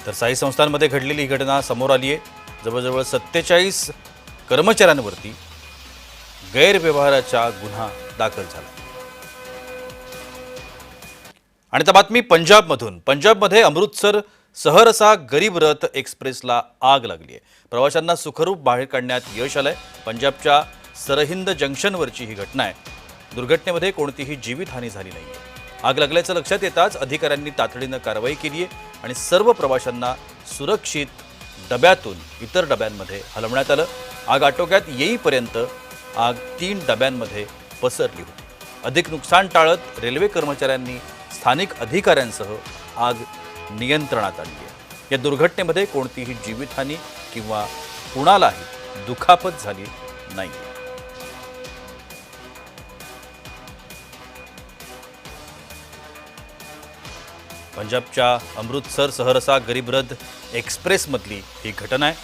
तर साई संस्थांमध्ये घडलेली ही घटना समोर आली आहे। जवळजवळ 47 कर्मचाऱ्यांवरती गैरव्यवहाराचा गुन्हा दाखल झाला। आणि आता बातमी पंजाबमध्ये अमृतसर सहरसा गरीब रथ एक्सप्रेसला आग लागली आहे। प्रवाशांना सुखरूप बाहेर काढण्यात यश आलंय। पंजाबच्या सरहिंद जंक्शनवरची ही घटना आहे। दुर्घटनेमध्ये कोणतीही जीवितहानी झाली नाही। आग लागल्याचं लक्षात येताच अधिकाऱ्यांनी तातडीनं कारवाई केली आहे आणि सर्व प्रवाशांना सुरक्षित डब्यातून इतर डब्यांमध्ये हलवण्यात आलं। आग आटोक्यात येईपर्यंत आग 3 डब्यांमध्ये पसरली होती। अधिक नुकसान टाळत रेल्वे कर्मचाऱ्यांनी स्थानिक अधिकाऱ्यांसह आग नियंत्रणात आणली आहे। या दुर्घटनेमध्ये कोणतीही जीवितहानी किंवा कुणालाही दुखापत झाली नाही। पंजाबच्या अमृतसर सहरसा गरीब रथ एक्सप्रेसमधली ही घटना आहे।